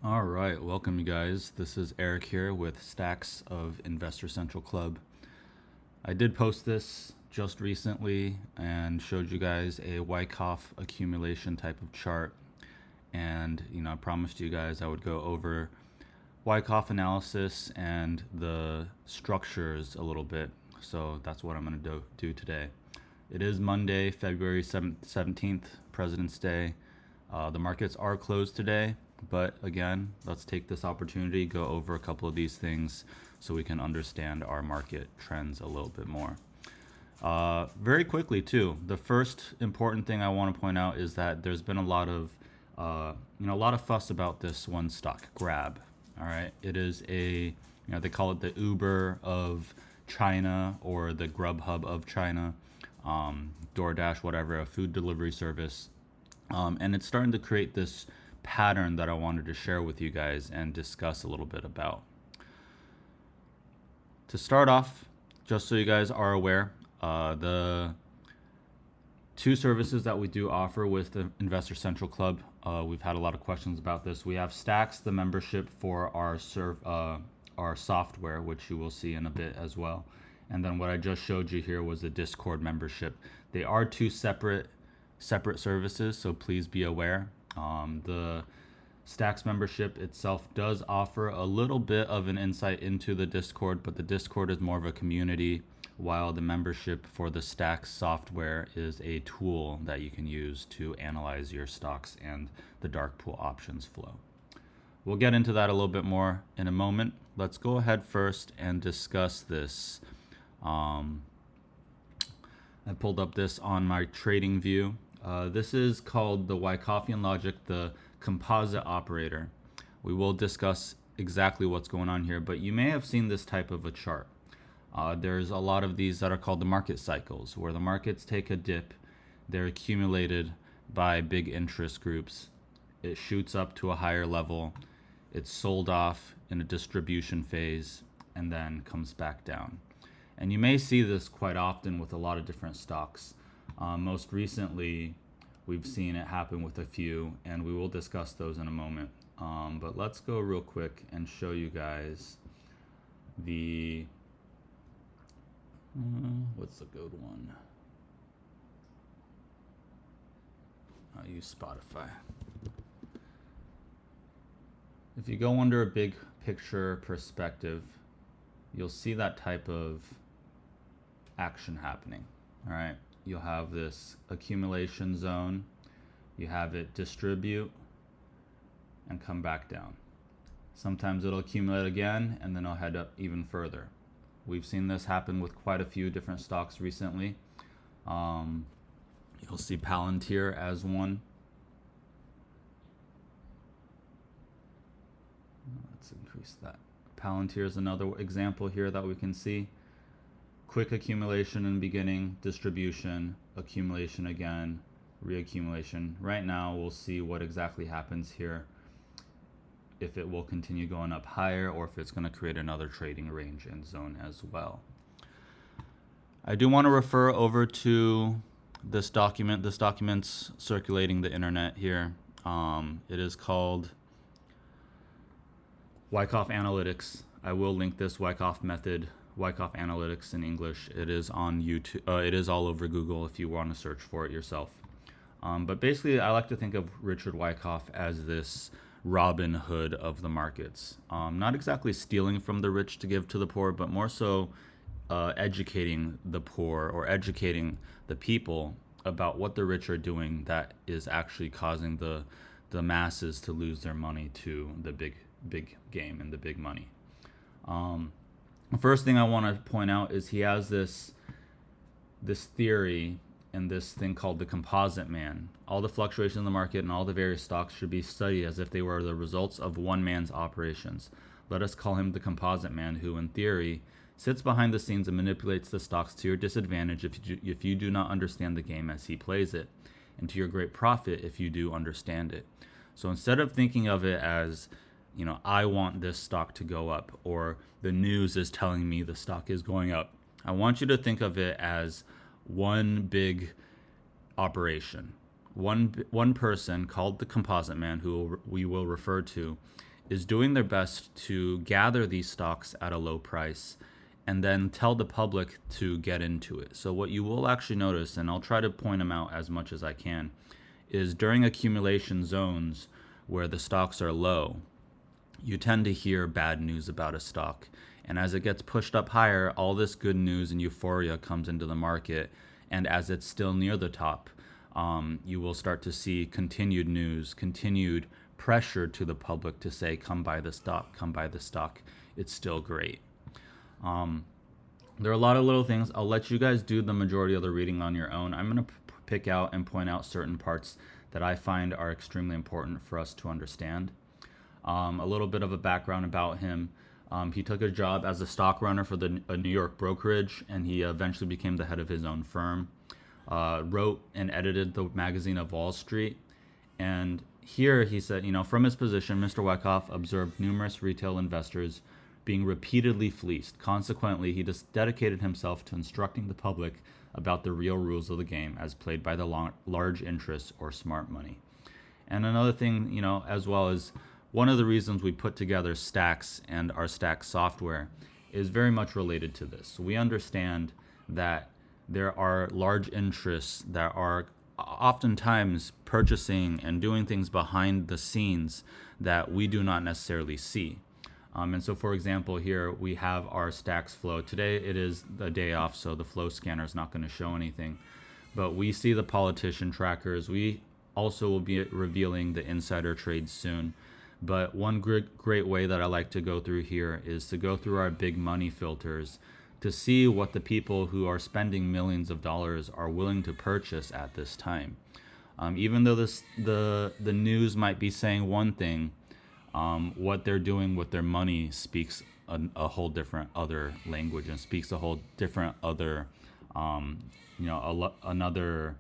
All right, welcome you guys. This is Eric here with STAX of Investor Central Club. I did post this just recently and showed you guys a Wyckoff accumulation type of chart. And, I promised you guys I would go over Wyckoff analysis and the structures a little bit. So that's what I'm going to do today. It is Monday, February 17th, President's Day. The markets are closed today. But again, let's take this opportunity, go over a couple of these things so we can understand our market trends a little bit more. Very quickly too, the first important thing I want to point out is that there's been a lot of fuss about this one stock, Grab. All right, it is they call it the Uber of China or the Grubhub of China, DoorDash, whatever, a food delivery service, and it's starting to create this pattern that I wanted to share with you guys and discuss a little bit about. To start off, just so you guys are aware, the two services that we do offer with the Investor Central Club, we've had a lot of questions about this. We have STAX, the membership for our software, which you will see in a bit as well. And then what I just showed you here was the Discord membership. They are two separate services, so please be aware. The STAX membership itself does offer a little bit of an insight into the Discord, but the Discord is more of a community, while the membership for the STAX software is a tool that you can use to analyze your stocks and the dark pool options flow. We'll get into that a little bit more in a moment. Let's go ahead first and discuss this. I pulled up this on my trading view. This is called the Wyckoffian logic, the composite operator. We will discuss exactly what's going on here, but you may have seen this type of a chart. There's a lot of these that are called the market cycles, where the markets take a dip, they're accumulated by big interest groups, it shoots up to a higher level, it's sold off in a distribution phase, and then comes back down. And you may see this quite often with a lot of different stocks. Most recently, we've seen it happen with a few, and we will discuss those in a moment. But let's go real quick and show you guys the, what's a good one? I'll use Spotify. If you go under a big picture perspective, you'll see that type of action happening, all right? You'll have this accumulation zone, you have it distribute and come back down. Sometimes it'll accumulate again and then it'll head up even further. We've seen this happen with quite a few different stocks recently. You'll see Palantir as one. Let's increase that. Palantir is another example here that we can see. Quick accumulation in the beginning, distribution, accumulation again, reaccumulation. Right now, we'll see what exactly happens here, if it will continue going up higher or if it's going to create another trading range and zone as well. I do want to refer over to this document. This document's circulating the internet here. It is called Wyckoff Analytics. I will link this Wyckoff method, Wyckoff Analytics in English. It is on YouTube. It is all over Google if you want to search for it yourself. But basically, I like to think of Richard Wyckoff as this Robin Hood of the markets. Not exactly stealing from the rich to give to the poor, but more so educating the poor or educating the people about what the rich are doing that is actually causing the masses to lose their money to the big game and the big money. The first thing I want to point out is he has this theory and this thing called the composite man. All the fluctuations in the market and all the various stocks should be studied as if they were the results of one man's operations. Let us call him the composite man, who in theory sits behind the scenes and manipulates the stocks to your disadvantage if you do not understand the game as he plays it, and to your great profit if you do understand it. So instead of thinking of it as, I want this stock to go up, or the news is telling me the stock is going up, I want you to think of it as one big operation. One person called the composite man, who we will refer to, is doing their best to gather these stocks at a low price and then tell the public to get into it. So what you will actually notice, and I'll try to point them out as much as I can, is during accumulation zones where the stocks are low, you tend to hear bad news about a stock. And as it gets pushed up higher, all this good news and euphoria comes into the market. And as it's still near the top, you will start to see continued news, continued pressure to the public to say, come buy the stock, come buy the stock. It's still great. There are a lot of little things. I'll let you guys do the majority of the reading on your own. I'm going to pick out and point out certain parts that I find are extremely important for us to understand. A little bit of a background about him. He took a job as a stock runner for a New York brokerage, and he eventually became the head of his own firm. Wrote and edited the magazine of Wall Street. And here he said, from his position, Mr. Wyckoff observed numerous retail investors being repeatedly fleeced. Consequently, he just dedicated himself to instructing the public about the real rules of the game as played by the large interests or smart money. And another thing, as well as one of the reasons we put together STAX and our STAX software is very much related to this. So we understand that there are large interests that are oftentimes purchasing and doing things behind the scenes that we do not necessarily see. And so, for example, here we have our STAX flow. Today it is the day off, so the flow scanner is not going to show anything. But we see the politician trackers. We also will be revealing the insider trades soon. But one great way that I like to go through here is to go through our big money filters to see what the people who are spending millions of dollars are willing to purchase at this time. Even though the news might be saying one thing, what they're doing with their money speaks a whole different other language and speaks a whole different other, another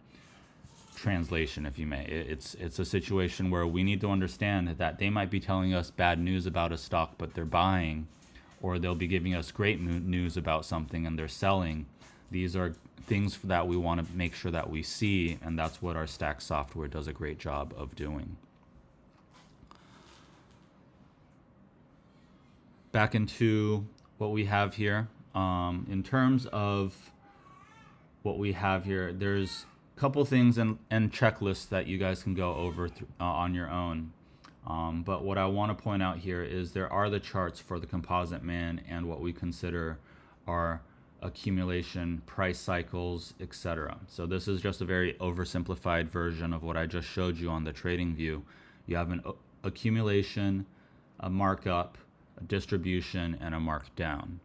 translation, if you may. It's a situation where we need to understand that they might be telling us bad news about a stock, but they're buying, or they'll be giving us great news about something and they're selling. These are things that we want to make sure that we see, and that's what our STAX software does a great job of doing. Back into what we have here. In terms of what we have here, there's a couple things and checklists that you guys can go over on your own. But what I want to point out here is there are the charts for the composite man and what we consider our accumulation, price cycles, etc. So this is just a very oversimplified version of what I just showed you on the trading view. You have an accumulation, a markup, a distribution, and a markdown.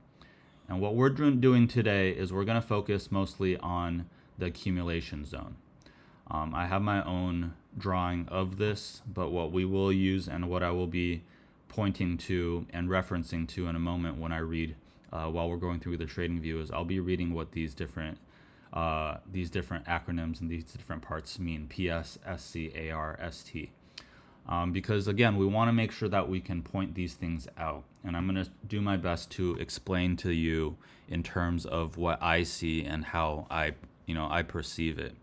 And what we're doing today is we're going to focus mostly on the accumulation zone. I have my own drawing of this, but what we will use and what I will be pointing to and referencing to in a moment when I read while we're going through the trading view is I'll be reading what these different acronyms and these different parts mean: PS, SC, AR, ST. Because again, we want to make sure that we can point these things out, and I'm going to do my best to explain to you in terms of what I see and how I perceive it.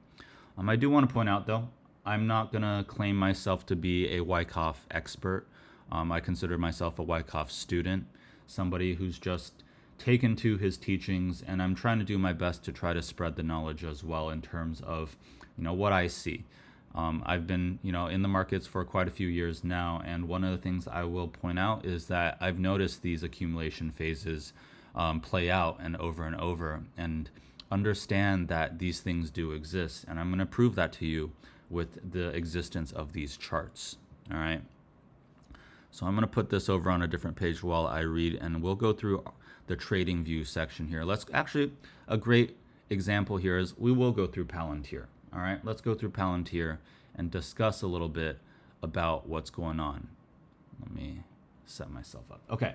I do want to point out, though, I'm not going to claim myself to be a Wyckoff expert. I consider myself a Wyckoff student, somebody who's just taken to his teachings, and I'm trying to do my best to try to spread the knowledge as well in terms of what I see. I've been in the markets for quite a few years now, and one of the things I will point out is that I've noticed these accumulation phases play out and over, and understand that these things do exist, and I'm going to prove that to you with the existence of these charts. All right, so I'm going to put this over on a different page while I read, and we'll go through the trading view section here. A great example here is we will go through Palantir. All right, let's go through Palantir and discuss a little bit about what's going on. Let me set myself up. Okay.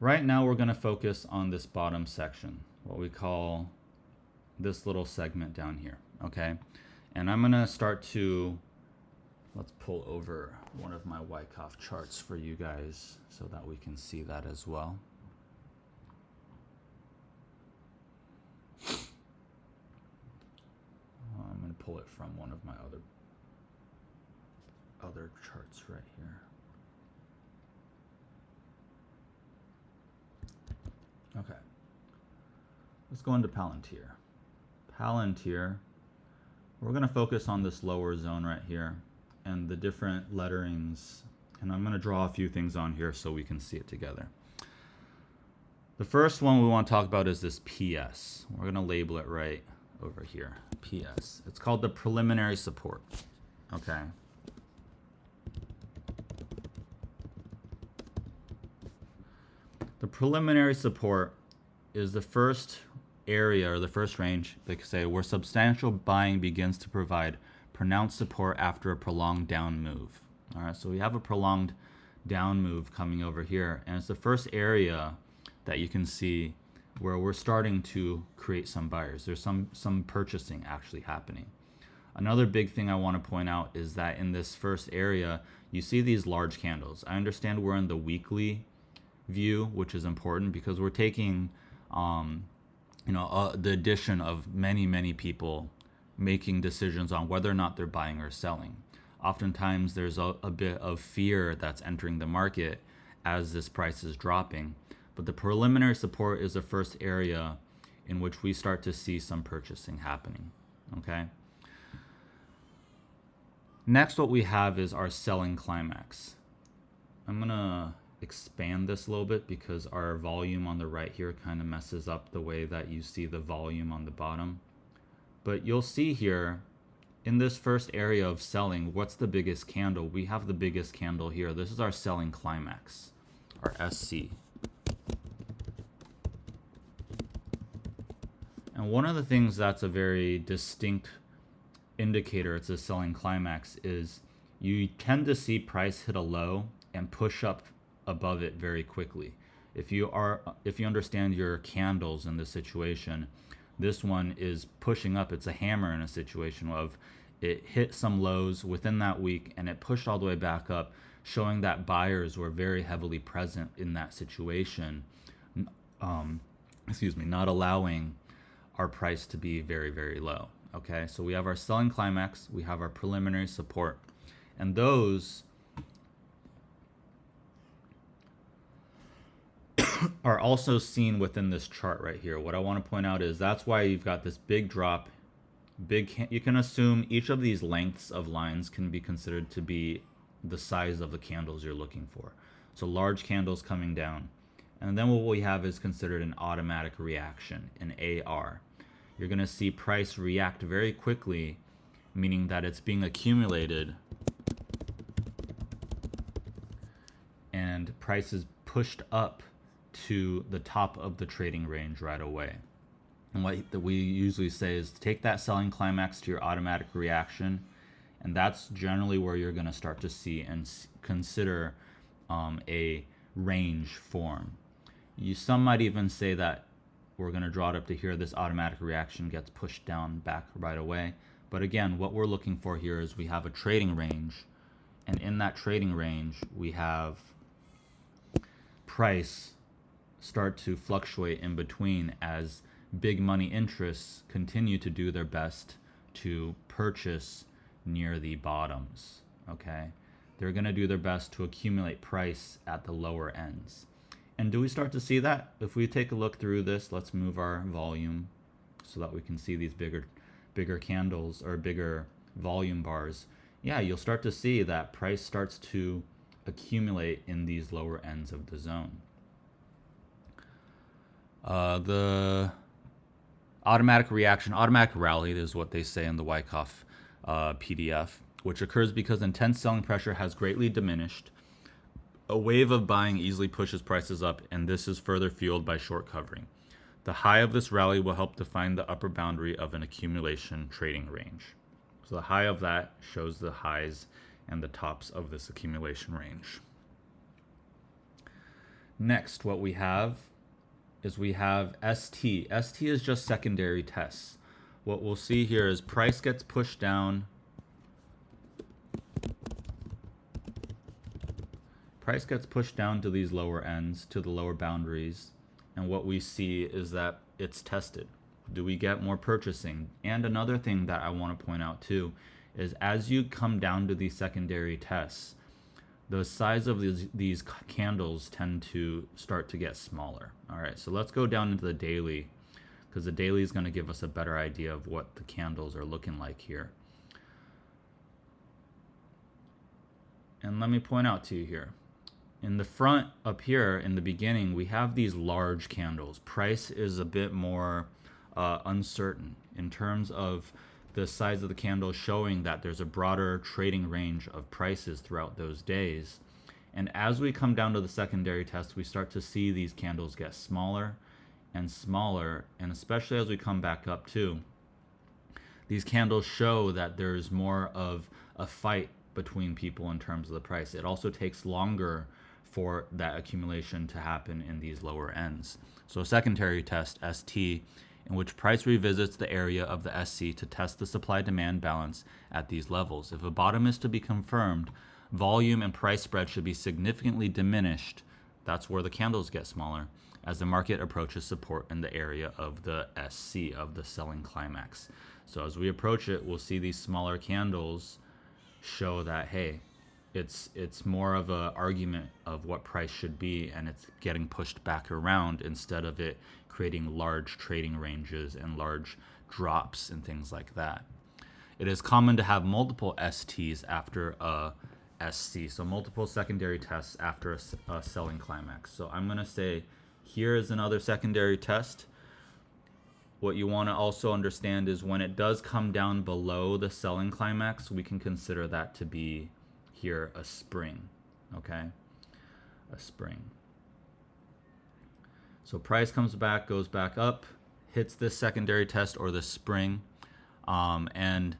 Right now we're going to focus on this bottom section, what we call this little segment down here, okay? And I'm going to start to, let's pull over one of my Wyckoff charts for you guys so that we can see that as well. I'm going to pull it from one of my other. other charts right here. Okay. Let's go into Palantir. Palantir, we're going to focus on this lower zone right here and the different letterings. And I'm going to draw a few things on here so we can see it together. The first one we want to talk about is this PS. We're going to label it right over here, PS. It's called the preliminary support. Okay. The preliminary support is the first area or the first range, they could say, where substantial buying begins to provide pronounced support after a prolonged down move. All right, so we have a prolonged down move coming over here, and it's the first area that you can see where we're starting to create some buyers. There's some purchasing actually happening. Another big thing I want to point out is that in this first area, you see these large candles. I understand we're in the weekly view, which is important because we're taking the addition of many people making decisions on whether or not they're buying or selling. Oftentimes there's a bit of fear that's entering the market as this price is dropping, but the preliminary support is the first area in which we start to see some purchasing happening. Okay. Next, what we have is our selling climax. I'm gonna expand this a little bit because our volume on the right here kind of messes up the way that you see the volume on the bottom. But you'll see here in this first area of selling, what's the biggest candle? We have the biggest candle here. This is our selling climax, our SC. And one of the things that's a very distinct indicator it's a selling climax is you tend to see price hit a low and push up above it very quickly. If you understand your candles in this situation, this one is pushing up. It's a hammer in a situation of it hit some lows within that week and it pushed all the way back up, showing that buyers were very heavily present in that situation. Not allowing our price to be very low. Okay, so we have our selling climax, we have our preliminary support, and those are also seen within this chart right here. What I want to point out is that's why you've got this big drop, you can assume each of these lengths of lines can be considered to be the size of the candles you're looking for. So large candles coming down. And then what we have is considered an automatic reaction, an AR. You're going to see price react very quickly, meaning that it's being accumulated and price is pushed up to the top of the trading range right away. And what we usually say is take that selling climax to your automatic reaction, and that's generally where you're going to start to see and consider a range form. Some might even say that we're going to draw it up to here, this automatic reaction gets pushed down back right away. But again, what we're looking for here is we have a trading range, and in that trading range we have price start to fluctuate in between as big money interests continue to do their best to purchase near the bottoms. Okay, they're going to do their best to accumulate price at the lower ends. And do we start to see that? If we take a look through this, let's move our volume so that we can see these bigger candles or bigger volume bars. Yeah, you'll start to see that price starts to accumulate in these lower ends of the zone. The automatic reaction, automatic rally is what they say in the Wyckoff PDF, which occurs because intense selling pressure has greatly diminished. A wave of buying easily pushes prices up, and this is further fueled by short covering. The high of this rally will help define the upper boundary of an accumulation trading range. So the high of that shows the highs and the tops of this accumulation range. Next, what we have is we have ST. ST is just secondary tests. What we'll see here is price gets pushed down. Price gets pushed down to these lower ends, to the lower boundaries, and what we see is that it's tested. Do we get more purchasing? And another thing that I want to point out too is as you come down to these secondary tests, the size of these candles tend to start to get smaller. All right, so let's go down into the daily, because the daily is going to give us a better idea of what the candles are looking like here. And let me point out to you here, in the front up here in the beginning, we have these large candles. Price is a bit more uncertain in terms of the size of the candle, showing that there's a broader trading range of prices throughout those days. And as we come down to the secondary test, we start to see these candles get smaller and smaller, and especially as we come back up too, these candles show that there's more of a fight between people in terms of the price. It also takes longer for that accumulation to happen in these lower ends. So a secondary test, ST, in which price revisits the area of the SC to test the supply-demand balance at these levels. If a bottom is to be confirmed, volume and price spread should be significantly diminished. That's where the candles get smaller, as the market approaches support in the area of the SC, of the selling climax. So as we approach it, we'll see these smaller candles show that, hey, it's more of an argument of what price should be, and it's getting pushed back around instead of it creating large trading ranges and large drops and things like that. It is common to have multiple STs after a SC, so multiple secondary tests after a selling climax. So I'm going to say here is another secondary test. What you want to also understand is when it does come down below the selling climax, we can consider that to be here a spring, okay? A spring. So price comes back, goes back up, hits this secondary test or the spring, and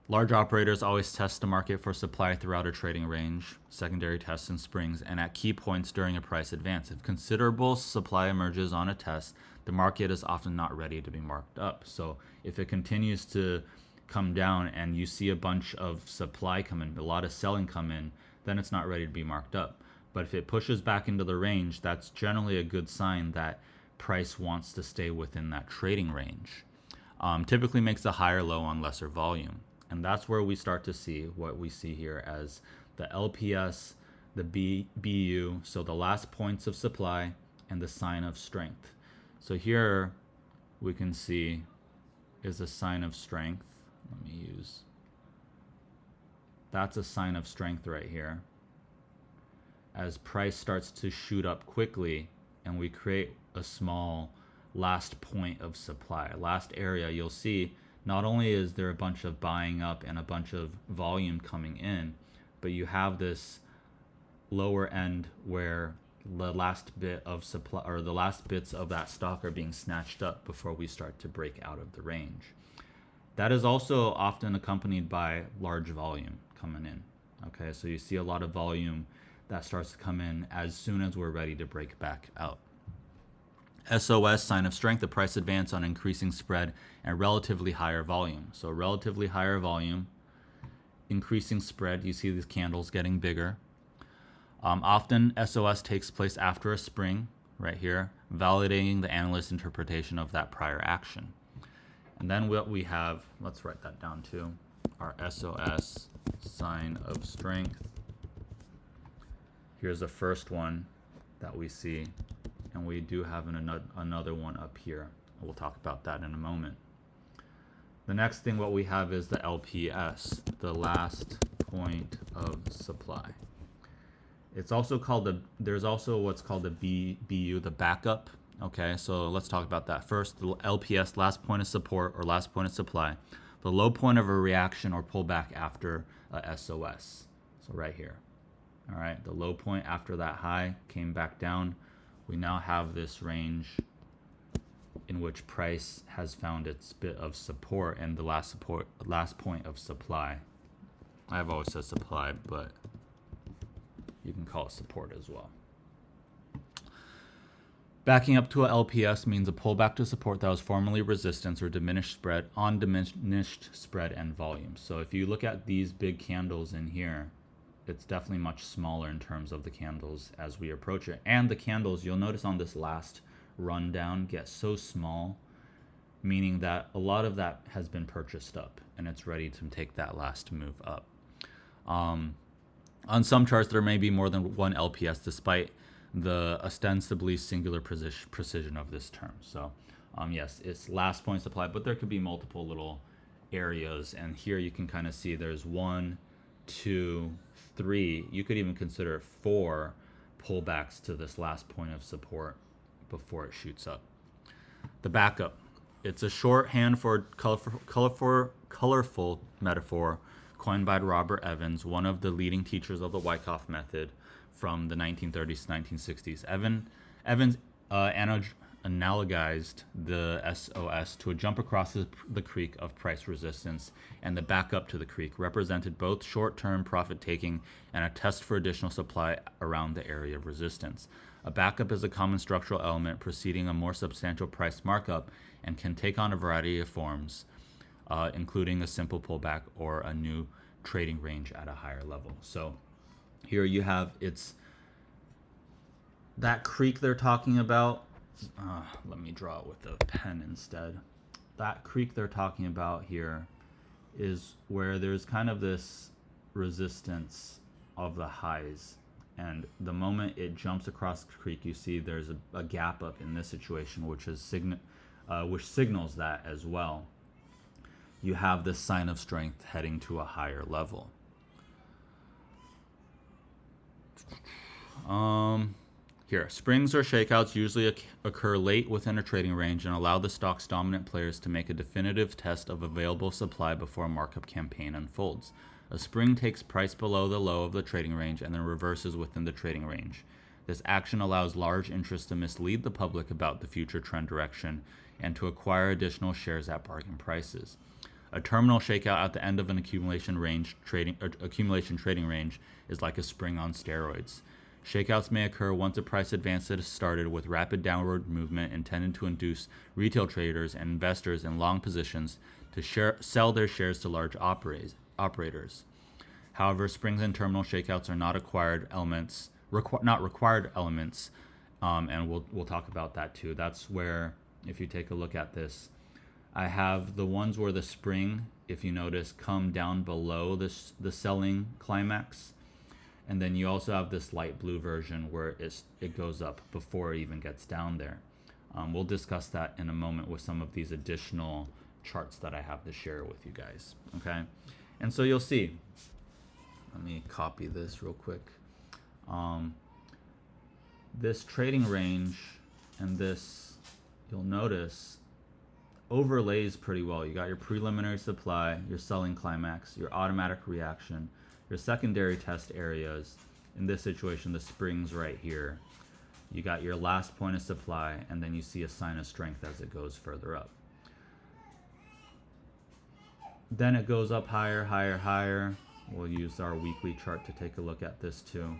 large operators always test the market for supply throughout a trading range, secondary tests and springs, and at key points during a price advance. If considerable supply emerges on a test, the market is often not ready to be marked up. So if it continues to come down and you see a bunch of supply come in, a lot of selling come in, then it's not ready to be marked up. But if it pushes back into the range, that's generally a good sign that price wants to stay within that trading range. Typically makes a higher low on lesser volume. And that's where we start to see what we see here as the LPS, the BU, so the last points of supply, and the sign of strength. So here we can see is a sign of strength. Let me use, that's a sign of strength right here. As price starts to shoot up quickly and we create a small last point of supply, last area, you'll see not only is there a bunch of buying up and a bunch of volume coming in, but you have this lower end where the last bit of supply or the last bits of that stock are being snatched up before we start to break out of the range. That is also often accompanied by large volume coming in. Okay, so you see a lot of volume that starts to come in as soon as we're ready to break back out. SOS, sign of strength, the price advance on increasing spread and relatively higher volume. So relatively higher volume, increasing spread, you see these candles getting bigger. Often SOS takes place after a spring, right here, validating the analyst's interpretation of that prior action. And then what we have, let's write that down too, our SOS, sign of strength. Here's the first one that we see, and we do have another one up here. We'll talk about that in a moment. The next thing what we have is the LPS, the last point of supply. It's also called there's also what's called the BU, the backup. Okay, so let's talk about that first. The LPS, last point of support or last point of supply, the low point of a reaction or pullback after a SOS. So right here. All right, the low point after that high came back down. We now have this range in which price has found its bit of support and the last point of supply. I've always said supply, but you can call it support as well. Backing up to a LPS means a pullback to support that was formerly resistance or diminished spread on diminished spread and volume. So if you look at these big candles in here, it's definitely much smaller in terms of the candles as we approach it. And the candles, you'll notice on this last rundown, get so small, meaning that a lot of that has been purchased up. and it's ready to take that last move up. On some charts, there may be more than one LPS despite the ostensibly singular precision of this term. So yes, it's last point supply, but there could be multiple little areas. And here you can kind of see there's 1, 2, 3. You could even consider 4 pullbacks to this last point of support before it shoots up. The backup. It's a shorthand for colorful metaphor coined by Robert Evans, one of the leading teachers of the Wyckoff method from the 1930s to 1960s. Evans analogized the SOS to a jump across the creek of price resistance, and the backup to the creek represented both short-term profit-taking and a test for additional supply around the area of resistance. A backup is a common structural element preceding a more substantial price markup and can take on a variety of forms, including a simple pullback or a new trading range at a higher level. So here you have, it's that creek they're talking about. Let me draw it with a pen instead. That creek they're talking about here is where there's kind of this resistance of the highs. And the moment it jumps across the creek, you see there's a gap up in this situation, which signals that as well. You have this sign of strength heading to a higher level. Here, springs or shakeouts usually occur late within a trading range and allow the stock's dominant players to make a definitive test of available supply before a markup campaign unfolds. A spring takes price below the low of the trading range and then reverses within the trading range. This action allows large interest to mislead the public about the future trend direction and to acquire additional shares at bargain prices. A terminal shakeout at the end of an accumulation trading range is like a spring on steroids. Shakeouts may occur once a price advance has started with rapid downward movement intended to induce retail traders and investors in long positions to sell their shares to large operators. However, springs and terminal shakeouts are not required elements, and we'll talk about that too. That's where, if you take a look at this, I have the ones where the spring, if you notice, come down below the selling climax. And then you also have this light blue version where it goes up before it even gets down there. We'll discuss that in a moment with some of these additional charts that I have to share with you guys. Okay, and so you'll see. Let me copy this real quick. This trading range and this, you'll notice, overlays pretty well. You got your preliminary supply, your selling climax, your automatic reaction, your secondary test areas. In this situation, the springs right here. You got your last point of supply, and then you see a sign of strength as it goes further up. Then it goes up higher, higher, higher. We'll use our weekly chart to take a look at this too.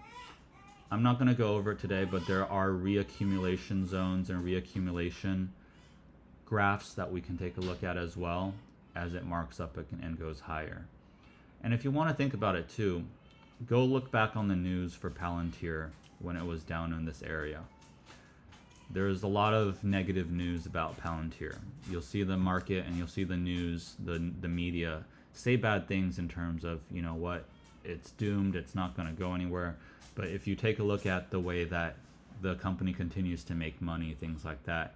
I'm not going to go over it today, but there are reaccumulation zones and reaccumulation graphs that we can take a look at as well as it marks up and goes higher. And if you want to think about it too, go look back on the news for Palantir when it was down in this area. There's a lot of negative news about Palantir. You'll see the market and you'll see the news, the media say bad things in terms of, you know what, it's doomed, it's not going to go anywhere. But if you take a look at the way that the company continues to make money, things like that,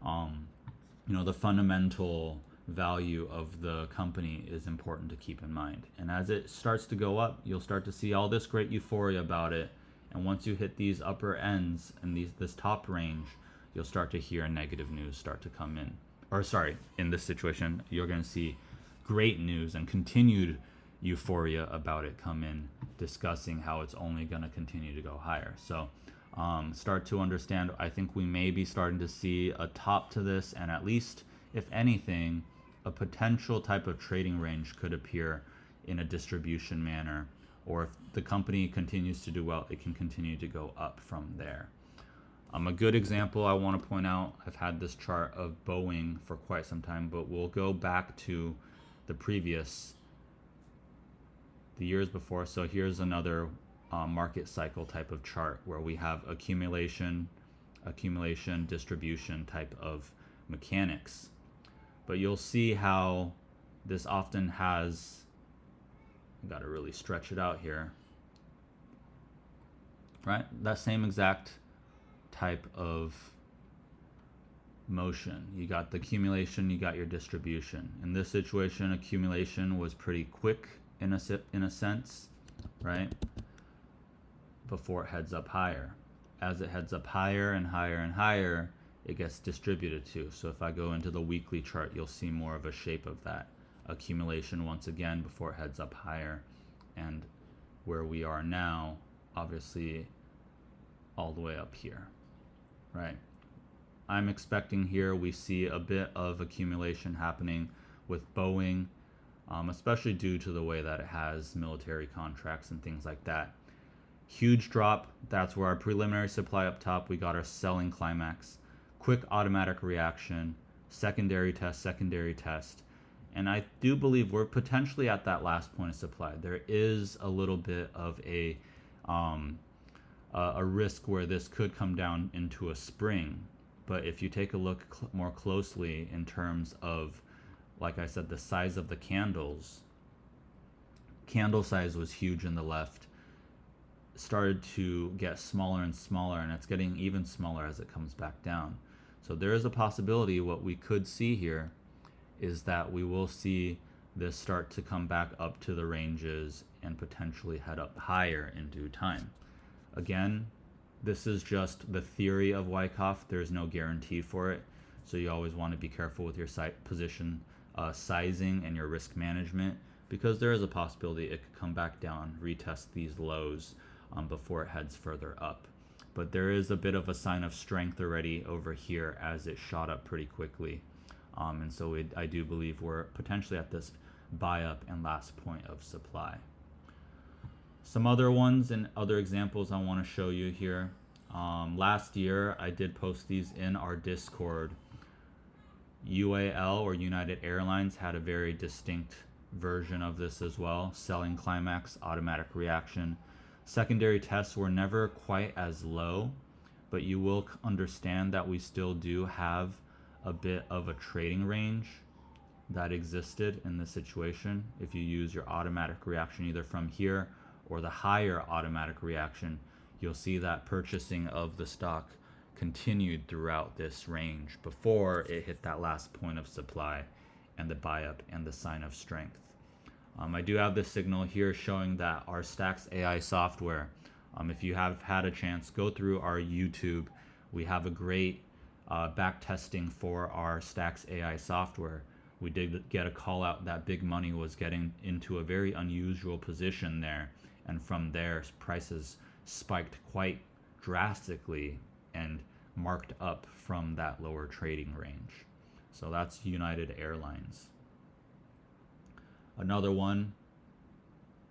you know, the fundamental value of the company is important to keep in mind. And as it starts to go up, you'll start to see all this great euphoria about it. And once you hit these upper ends and this top range, you'll start to hear negative news start to come in. Or sorry, in this situation, you're going to see great news and continued euphoria about it come in, discussing how it's only going to continue to go higher. So start to understand, I think we may be starting to see a top to this, and at least, if anything, a potential type of trading range could appear in a distribution manner, or if the company continues to do well, it can continue to go up from there. A good example I want to point out, I've had this chart of Boeing for quite some time, but we'll go back to the years before. So here's another market cycle type of chart where we have accumulation, distribution type of mechanics. But you'll see how this often has, got to really stretch it out here, right? That same exact type of motion. You got the accumulation, you got your distribution. In this situation, accumulation was pretty quick in a sense, right? Before it heads up higher. As it heads up higher and higher and higher, it gets distributed too. So if I go into the weekly chart, you'll see more of a shape of that accumulation once again before it heads up higher. And where we are now, obviously all the way up here, right? I'm expecting here we see a bit of accumulation happening with Boeing, especially due to the way that it has military contracts and things like that. Huge drop. That's where our preliminary supply up top, we got our selling climax. Quick automatic reaction, secondary test. And I do believe we're potentially at that last point of supply. There is a little bit of a risk where this could come down into a spring. But if you take a look more closely in terms of, like I said, the size of the candles, candle size was huge in the left, started to get smaller and smaller, and it's getting even smaller as it comes back down. So there is a possibility what we could see here is that we will see this start to come back up to the ranges and potentially head up higher in due time. Again, this is just the theory of Wyckoff. There's no guarantee for it. So you always want to be careful with your position sizing and your risk management, because there is a possibility it could come back down, retest these lows before it heads further up. But there is a bit of a sign of strength already over here as it shot up pretty quickly. And so I do believe we're potentially at this buy up and last point of supply. Some other ones and other examples I want to show you here. Last year, I did post these in our Discord. UAL, or United Airlines, had a very distinct version of this as well. Selling climax, automatic reaction. Secondary tests were never quite as low, but you will understand that we still do have a bit of a trading range that existed in this situation. If you use your automatic reaction either from here or the higher automatic reaction, you'll see that purchasing of the stock continued throughout this range before it hit that last point of supply and the buy up and the sign of strength. I do have this signal here showing that our STAX AI software, if you have had a chance, go through our YouTube. We have a great back testing for our STAX AI software. We did get a call out that big money was getting into a very unusual position there, and from there prices spiked quite drastically and marked up from that lower trading range. So that's United Airlines. Another one,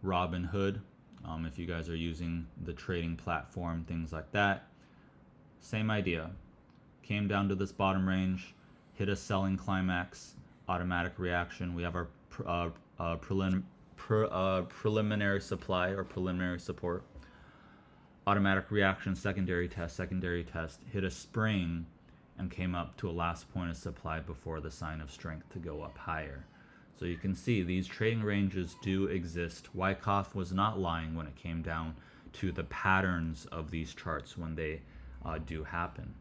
Robinhood. If you guys are using the trading platform, things like that, same idea. Came down to this bottom range, hit a selling climax, automatic reaction. We have our preliminary supply or preliminary support. Automatic reaction, secondary test, hit a spring and came up to a last point of supply before the sign of strength to go up higher. So you can see these trading ranges do exist. Wyckoff was not lying when it came down to the patterns of these charts when they do happen.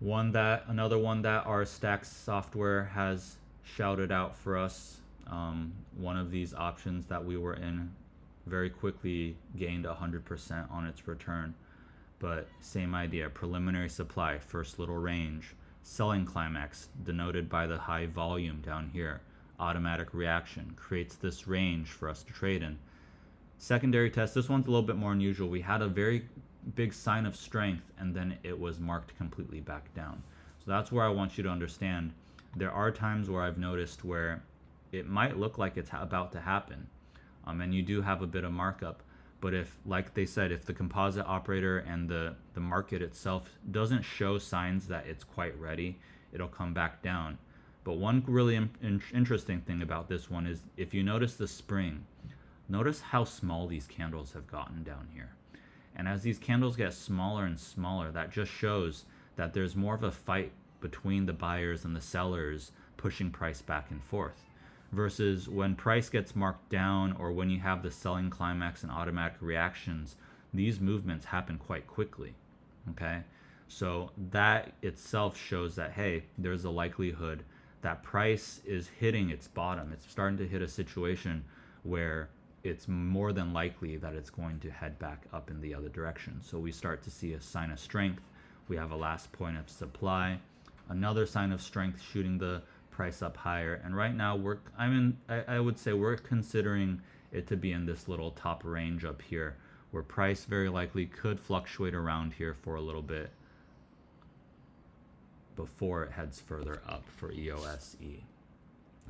Another one that our STAX software has shouted out for us, one of these options that we were in very quickly gained 100% on its return. But same idea, preliminary supply, first little range, selling climax denoted by the high volume down here, automatic reaction creates this range for us to trade in. Secondary test, this one's a little bit more unusual. We had a very big sign of strength and then it was marked completely back down. So that's where I want you to understand there are times where I've noticed where it might look like it's about to happen, and you do have a bit of markup, but if, like they said, if the composite operator and the market itself doesn't show signs that it's quite ready, it'll come back down. But one really interesting thing about this one is if you notice the spring, notice how small these candles have gotten down here. And as these candles get smaller and smaller, that just shows that there's more of a fight between the buyers and the sellers pushing price back and forth. Versus when price gets marked down or when you have the selling climax and automatic reactions, these movements happen quite quickly. Okay, so that itself shows that, hey, there's a likelihood that price is hitting its bottom. It's starting to hit a situation where it's more than likely that it's going to head back up in the other direction. So we start to see a sign of strength. We have a last point of supply, another sign of strength shooting the price up higher. And right now I would say we're considering it to be in this little top range up here, where price very likely could fluctuate around here for a little bit before it heads further up for EOSE.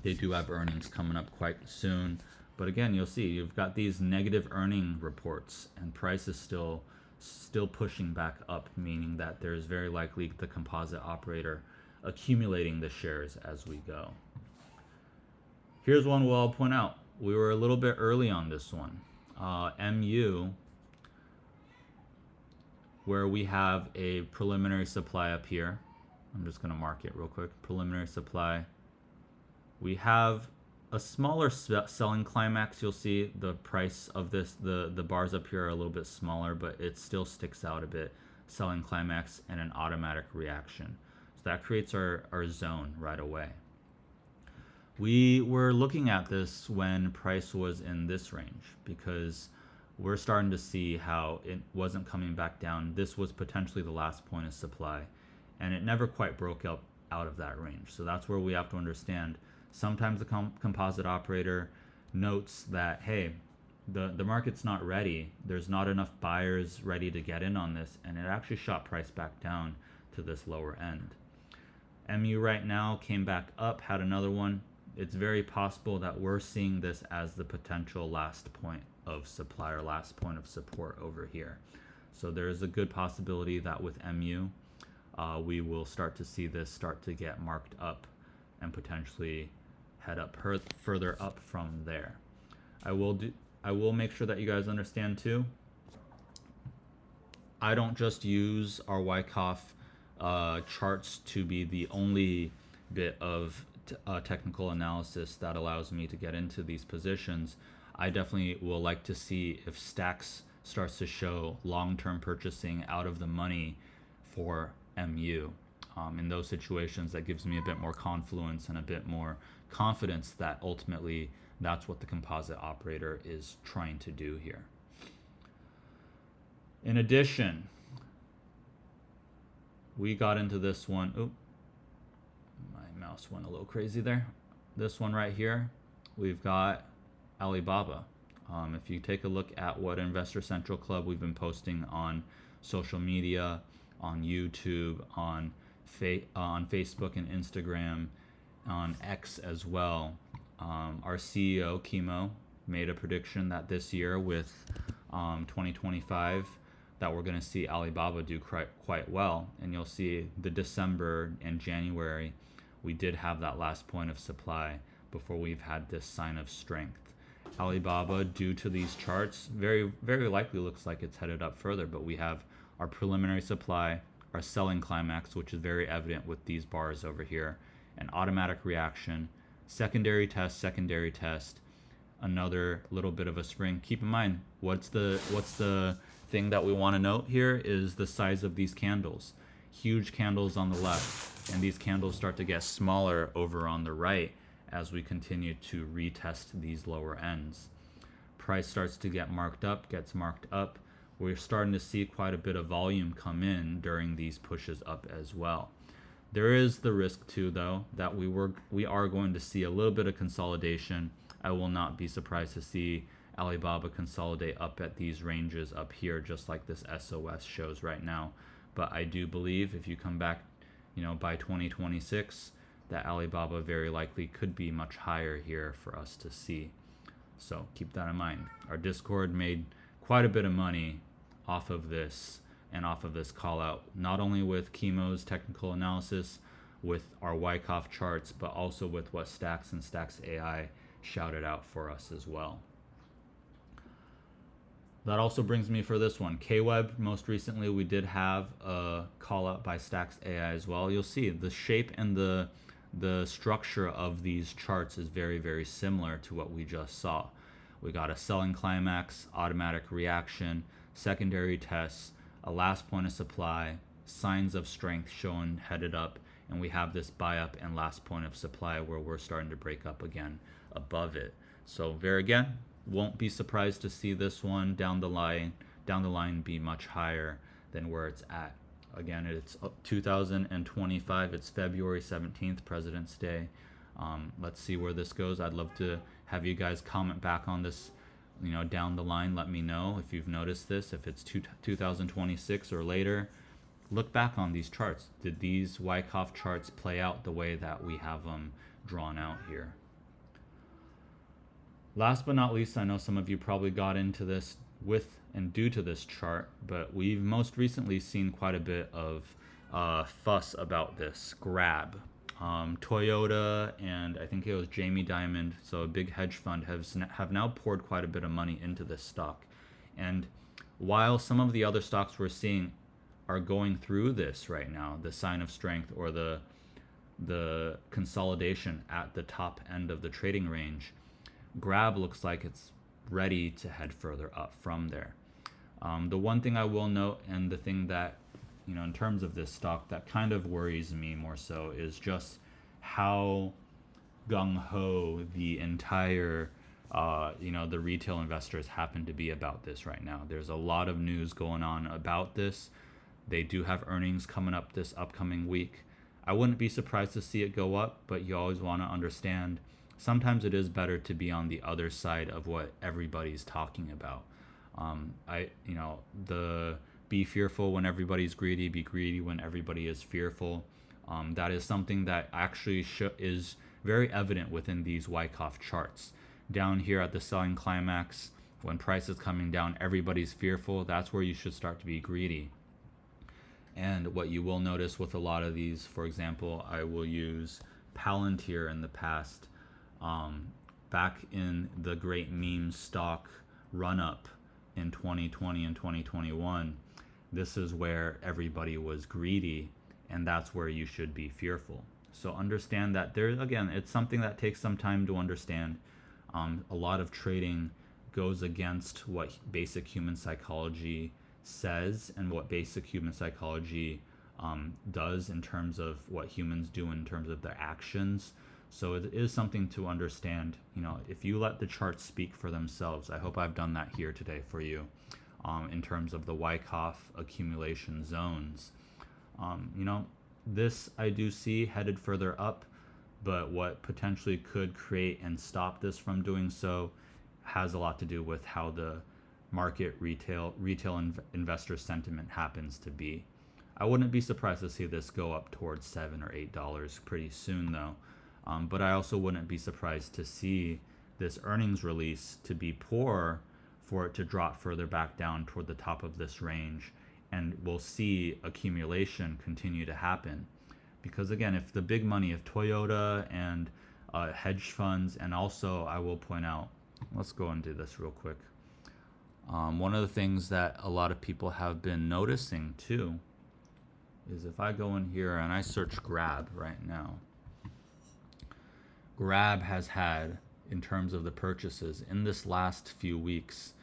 They do have earnings coming up quite soon, but again, you'll see you've got these negative earning reports and price is still pushing back up, meaning that there's very likely the composite operator accumulating the shares as we go. Here's one we'll all point out. We were a little bit early on this one. MU, where we have a preliminary supply up here. I'm just going to mark it real quick. Preliminary supply. We have a smaller selling climax. You'll see the price of this, the bars up here are a little bit smaller, but it still sticks out a bit. Selling climax and an automatic reaction. So that creates our zone right away. We were looking at this when price was in this range because we're starting to see how it wasn't coming back down. This was potentially the last point of supply, and it never quite broke up out of that range. So that's where we have to understand. Sometimes the composite operator notes that, hey, the market's not ready. There's not enough buyers ready to get in on this, and it actually shot price back down to this lower end. MU right now came back up, had another one. It's very possible that we're seeing this as the potential last point of supply or last point of support over here. So there's a good possibility that with MU, we will start to see this start to get marked up and potentially head up further up from there. I will make sure that you guys understand too. I don't just use our Wyckoff charts to be the only bit of technical analysis that allows me to get into these positions. I definitely will like to see if STAX starts to show long-term purchasing out of the money for MU. In those situations, that gives me a bit more confluence and a bit more confidence that ultimately that's what the composite operator is trying to do here. In addition, we got into this one. Oh, my mouse went a little crazy there. This one right here, we've got Alibaba. If you take a look at what Investor Central Club we've been posting on social media, on YouTube, on Facebook and Instagram, on X as well, our CEO Kimo made a prediction that this year with 2025 that we're going to see Alibaba do quite well, and you'll see the December and January we did have that last point of supply before we've had this sign of strength. Alibaba, due to these charts, very likely looks like it's headed up further, but we have our preliminary supply, our selling climax, which is very evident with these bars over here, an automatic reaction, secondary test, another little bit of a spring. Keep in mind, what's the thing that we want to note here is the size of these candles. Huge candles on the left, and these candles start to get smaller over on the right as we continue to retest these lower ends. Price starts to get marked up, gets marked up. We're starting to see quite a bit of volume come in during these pushes up as well. There is the risk too, though, that we are going to see a little bit of consolidation. I will not be surprised to see Alibaba consolidate up at these ranges up here, just like this SOS shows right now. But I do believe if you come back, by 2026, that Alibaba very likely could be much higher here for us to see. So keep that in mind. Our Discord made quite a bit of money off of this and off of this call out, not only with Kimo's technical analysis, with our Wyckoff charts, but also with what STAX and STAX AI shouted out for us as well. That also brings me for this one. KWeb, most recently, we did have a call out by STAX AI as well. You'll see the shape and the the structure of these charts is very, very similar to what we just saw. We got a selling climax, automatic reaction, secondary tests, a last point of supply, signs of strength shown headed up, and we have this buy up and last point of supply where we're starting to break up again above it. So there again, won't be surprised to see this one down the line be much higher than where it's at. Again, it's 2025. It's February 17th, President's Day. Let's see where this goes. I'd love to have you guys comment back on this, down the line. Let me know if you've noticed this, if it's 2026 or later. Look back on these charts. Did these Wyckoff charts play out the way that we have them drawn out here? Last but not least, I know some of you probably got into this with and due to this chart, but we've most recently seen quite a bit of fuss about this grab. Toyota and I think it was Jamie Dimon, so a big hedge fund, have now poured quite a bit of money into this stock. And while some of the other stocks we're seeing are going through this right now, the sign of strength or the consolidation at the top end of the trading range, Grab looks like it's ready to head further up from there. The one thing I will note, and the thing that, in terms of this stock that kind of worries me more so, is just how gung-ho the entire, the retail investors happen to be about this right now. There's a lot of news going on about this. They do have earnings coming up this upcoming week. I wouldn't be surprised to see it go up, but you always want to understand sometimes it is better to be on the other side of what everybody's talking about. The be fearful when everybody's greedy, be greedy when everybody is fearful. That is something that actually is very evident within these Wyckoff charts. Down here at the selling climax, when price is coming down, everybody's fearful. That's where you should start to be greedy. And what you will notice with a lot of these, for example, I will use Palantir in the past. Back in the great meme stock run-up in 2020 and 2021, this is where everybody was greedy, and that's where you should be fearful. So understand that it's something that takes some time to understand. A lot of trading goes against what basic human psychology says and what basic human psychology does in terms of what humans do in terms of their actions. So it is something to understand. If you let the charts speak for themselves, I hope I've done that here today for you, in terms of the Wyckoff accumulation zones. This I do see headed further up, but what potentially could create and stop this from doing so has a lot to do with how the market retail investor sentiment happens to be. I wouldn't be surprised to see this go up towards $7 or $8 pretty soon though. But I also wouldn't be surprised to see this earnings release to be poor for it to drop further back down toward the top of this range, and we'll see accumulation continue to happen. Because again, if the big money of Toyota and hedge funds, and also I will point out, let's go and do this real quick. One of the things that a lot of people have been noticing too is if I go in here and I search Grab right now, Grab has had, in terms of the purchases in this last few weeks,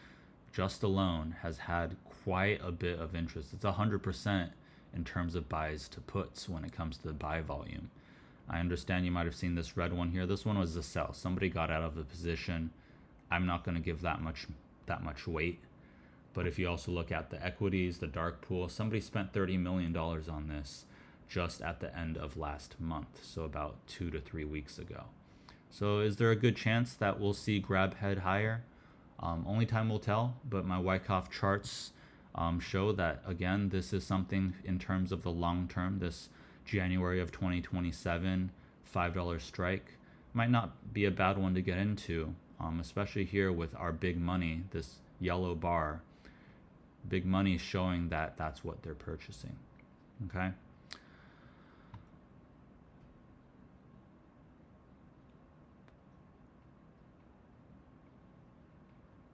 just alone has had quite a bit of interest. It's 100% in terms of buys to puts when it comes to the buy volume. I understand you might have seen this red one here. This one was a sell. Somebody got out of a position. I'm not going to give that much weight. But if you also look at the equities, the dark pool, somebody spent $30 million on this just at the end of last month, so about 2 to 3 weeks ago. So is there a good chance that we'll see Grab head higher? Only time will tell, but my Wyckoff charts show that, again, this is something in terms of the long term. This January of 2027 $5 strike might not be a bad one to get into, especially here with our big money, this yellow bar. Big money showing that that's what they're purchasing. Okay.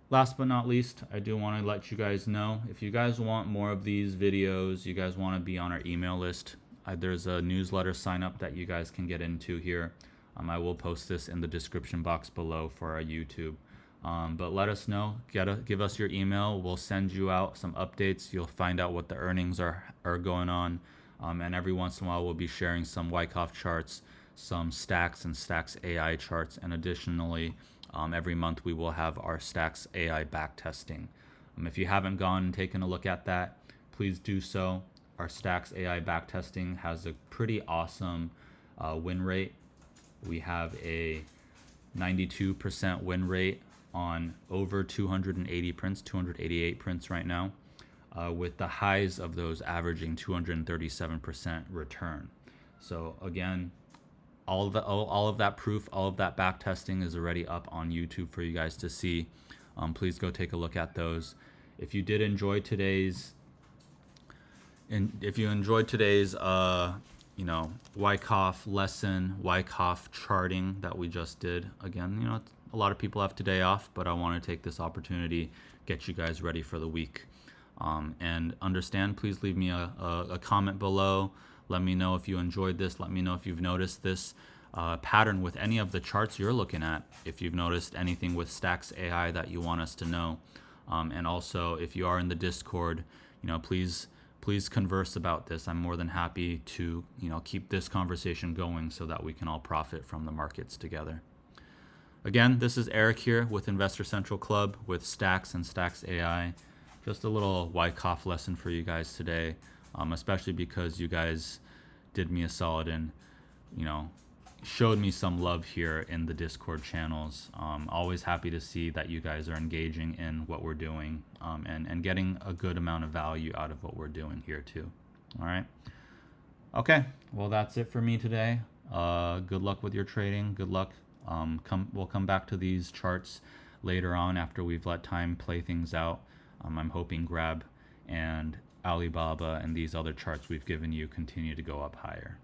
Last but not least, I do want to let you guys know, if you guys want more of these videos, you guys want to be on our email list, there's a newsletter sign up that you guys can get into here. I will post this in the description box below for our YouTube. But let us know, give us your email. We'll send you out some updates. You'll find out what the earnings are going on. And every once in a while, we'll be sharing some Wyckoff charts, some STAX and STAX AI charts. And additionally, every month we will have our STAX AI backtesting. If you haven't gone and taken a look at that, please do so. Our STAX AI backtesting has a pretty awesome win rate. We have a 92% win rate on over 280 prints, 288 prints right now, with the highs of those averaging 237% return. So again, all of that proof, all of that back testing is already up on YouTube for you guys to see. Please go take a look at those. If you did enjoy today's, Wyckoff lesson, Wyckoff charting that we just did. Again, a lot of people have today off, but I want to take this opportunity, get you guys ready for the week. And understand, please leave me a comment below. Let me know if you enjoyed this. Let me know if you've noticed this pattern with any of the charts you're looking at. If you've noticed anything with STAX AI that you want us to know. And also, if you are in the Discord, please converse about this. I'm more than happy to keep this conversation going so that we can all profit from the markets together. Again, this is Eric here with Investor Central Club with STAX and STAX AI. Just a little Wyckoff lesson for you guys today, especially because you guys did me a solid and showed me some love here in the Discord channels. Always happy to see that you guys are engaging in what we're doing and getting a good amount of value out of what we're doing here too. All right. Okay. Well, that's it for me today. Good luck with your trading. Good luck. We'll come back to these charts later on after we've let time play things out. I'm hoping Grab and Alibaba and these other charts we've given you continue to go up higher.